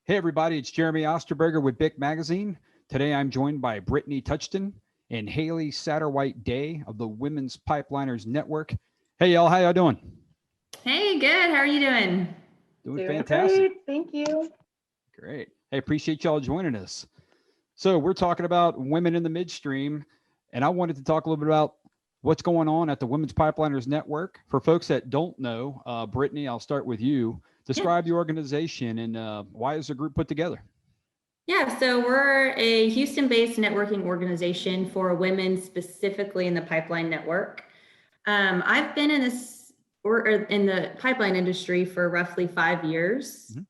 Hey, everybody, it's Jeremy Osterberger with BIC Magazine. Today I'm joined by Brittany Touchton and Haley Satterwhite Day of the Women's Pipeliners Network. Hey, y'all, how y'all doing? Hey, good. How are you doing? Doing Doing fantastic. great. Thank you. Great. Hey, appreciate y'all joining us. So, we're talking about women in the midstream, and I wanted to talk a little bit about what's going on at the Women's Pipeliners Network. For folks that don't know, Brittany, I'll start with you. Yeah. Describe the organization and why is the group put together? Yeah, so we're a Houston-based networking organization for women specifically in the pipeline network. I've been in this or in the pipeline industry for roughly 5 years. Mhm.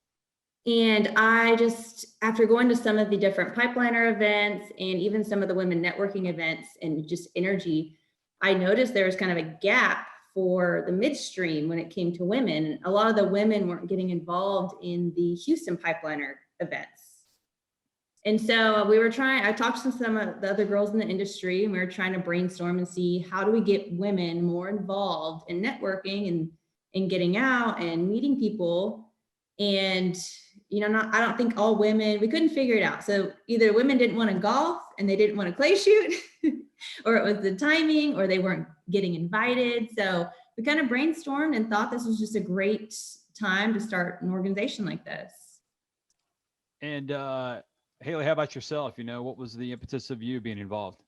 And I just, after going to some of the different pipeliner events and even some of the women networking events and just energy, I noticed there was kind of a gap for the midstream when it came to women. A lot of the women weren't getting involved in the Houston pipeliner events. And so I talked to some of the other girls in the industry, and we were trying to brainstorm and see how do we get women more involved in networking and getting out and meeting people. And, I don't think all women, we couldn't figure it out. So either women didn't want to golf and they didn't want to clay shoot, or it was the timing, or they weren't getting invited. So we kind of brainstormed and thought this was just a great time to start an organization like this. And Haley, how about yourself? What was the impetus of you being involved?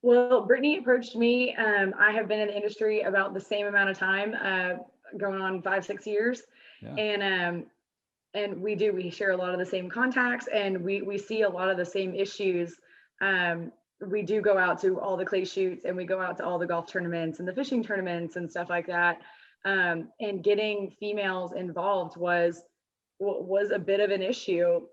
Well, Brittany approached me. I have been in the industry about the same amount of time, going on 5-6 years. Yeah. And we share a lot of the same contacts, and we see a lot of the same issues. We do go out to all the clay shoots, and we go out to all the golf tournaments and the fishing tournaments and stuff like that. And getting females involved was a bit of an issue.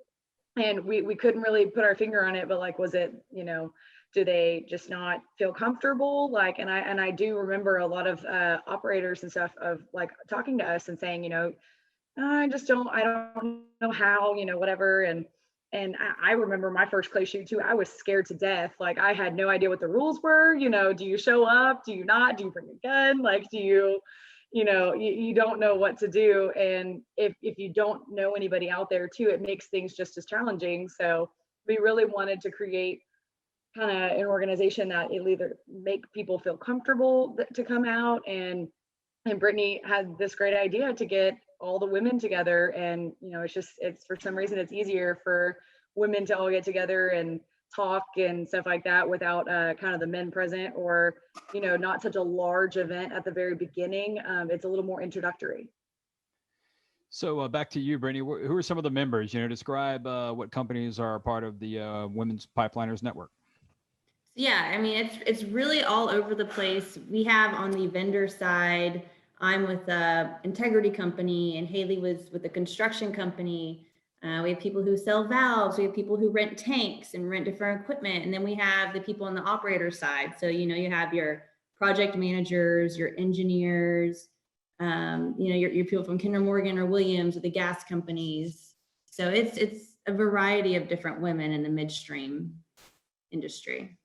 And we couldn't really put our finger on it, but like, was it, do they just not feel comfortable? Like, and I do remember a lot of operators and stuff of like talking to us and saying, I don't know how, whatever. And I remember my first clay shoot too. I was scared to death. Like, I had no idea what the rules were. Do you show up? Do you not? Do you bring a gun? Like, do you, you don't know what to do. And if you don't know anybody out there too, it makes things just as challenging. So we really wanted to create kind of an organization that it'll either make people feel comfortable to come out. And Brittany had this great idea to get all the women together. And, it's for some reason, it's easier for women to all get together and talk and stuff like that without kind of the men present, or not such a large event at the very beginning. It's a little more introductory. So back to you, Brittany. Who are some of the members? Describe what companies are a part of the Women's Pipeliners Network. Yeah, I mean, it's really all over the place. We have on the vendor side, I'm with a integrity company, and Haley was with a construction company. We have people who sell valves. We have people who rent tanks and rent different equipment. And then we have the people on the operator side. So, you have your project managers, your engineers, your people from Kinder Morgan or Williams or the gas companies. So it's a variety of different women in the midstream industry.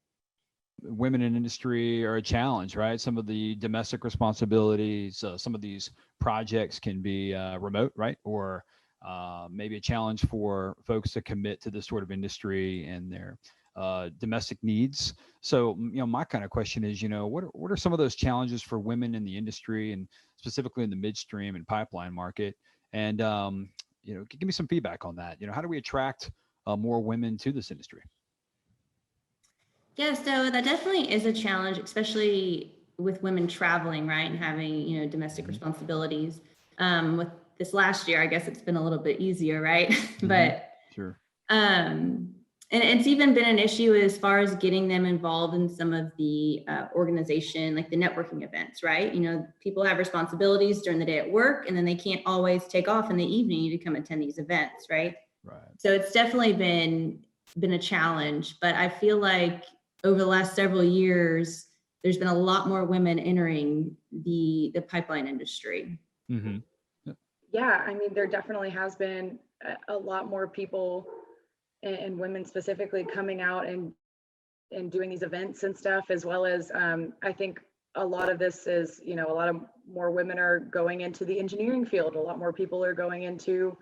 Women in industry are a challenge, right? Some of the domestic responsibilities, some of these projects can be remote, right? Or maybe a challenge for folks to commit to this sort of industry and their domestic needs. So, my kind of question is, what are some of those challenges for women in the industry and specifically in the midstream and pipeline market? And, give me some feedback on that. How do we attract more women to this industry? Yeah, so that definitely is a challenge, especially with women traveling, right, and having, domestic responsibilities. With this last year, I guess it's been a little bit easier, right? Mm-hmm. But Sure. and it's even been an issue as far as getting them involved in some of the organization, like the networking events, right? People have responsibilities during the day at work, and then they can't always take off in the evening to come attend these events, right? Right. So it's definitely been a challenge, but I feel like over the last several years, there's been a lot more women entering the pipeline industry. Mm-hmm. Yeah, I mean, there definitely has been a lot more people and women specifically coming out and doing these events and stuff, as well as I think a lot of this is, a lot of more women are going into the engineering field. A lot more people are going into,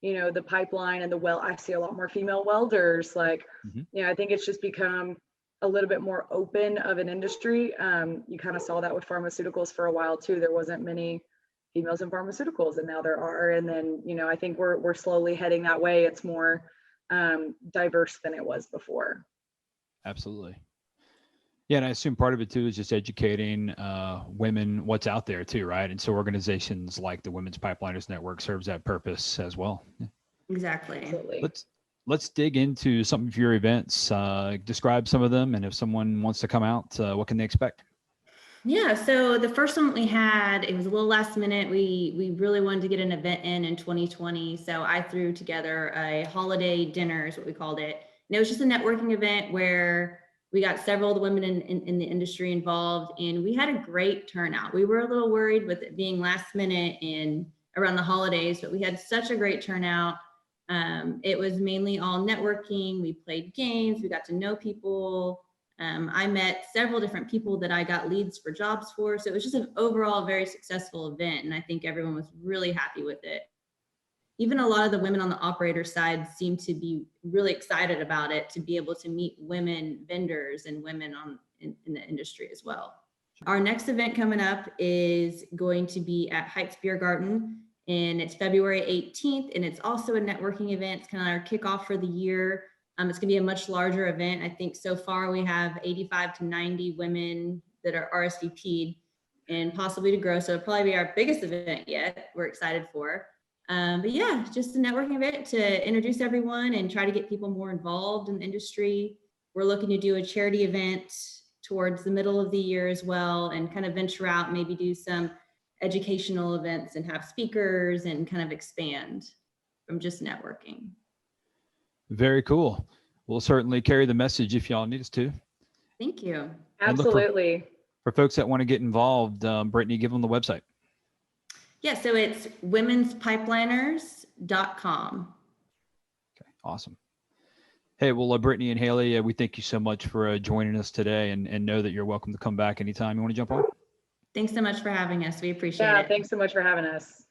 the pipeline and I see a lot more female welders. Like, Mhm. I think it's just become a little bit more open of an industry. You kind of saw that with pharmaceuticals for a while too. There wasn't many females in pharmaceuticals, and now there are. And then, I think we're slowly heading that way. It's more diverse than it was before. Absolutely. Yeah, and I assume part of it too is just educating women what's out there too, right? And so organizations like the Women's Pipeliners Network serves that purpose as well. Yeah. Exactly. Absolutely. Let's dig into some of your events. Describe some of them, and if someone wants to come out, what can they expect? Yeah, so the first one we had, it was a little last minute. We really wanted to get an event in 2020, so I threw together a holiday dinner, is what we called it. And it was just a networking event where we got several of the women in the industry involved, and we had a great turnout. We were a little worried with it being last minute and around the holidays, but we had such a great turnout. It was mainly all networking. We played games. We got to know people. I met several different people that I got leads for jobs for. So it was just an overall very successful event. And I think everyone was really happy with it. Even a lot of the women on the operator side seemed to be really excited about it, to be able to meet women vendors and women in the industry as well. Our next event coming up is going to be at Heights Beer Garden, and it's February 18th. And it's also a networking event. It's kind of our kickoff for the year. It's going to be a much larger event. I think so far we have 85 to 90 women that are RSVP'd and possibly to grow. So it'll probably be our biggest event yet. We're excited for. But yeah, just a networking event to introduce everyone and try to get people more involved in the industry. We're looking to do a charity event towards the middle of the year as well, and kind of venture out, maybe do some educational events and have speakers and kind of expand from just networking. Very cool. We'll certainly carry the message if y'all need us to. Thank you. And look Absolutely. for folks that want to get involved, Brittany, give them the website. Yeah, so it's womenspipliners.com. Okay, awesome. Hey, well, Brittany and Haley, we thank you so much for joining us today, and know that you're welcome to come back anytime you want to jump on. Thanks so much for having us. We appreciate Yeah, it. thanks so much for having us.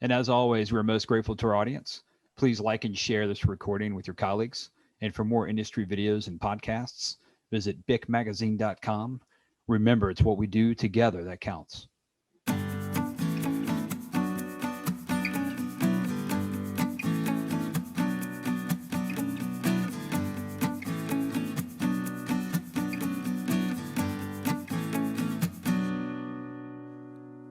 And as always, we're most grateful to our audience. Please like and share this recording with your colleagues. And for more industry videos and podcasts, visit bicmagazine.com. Remember, it's what we do together that counts.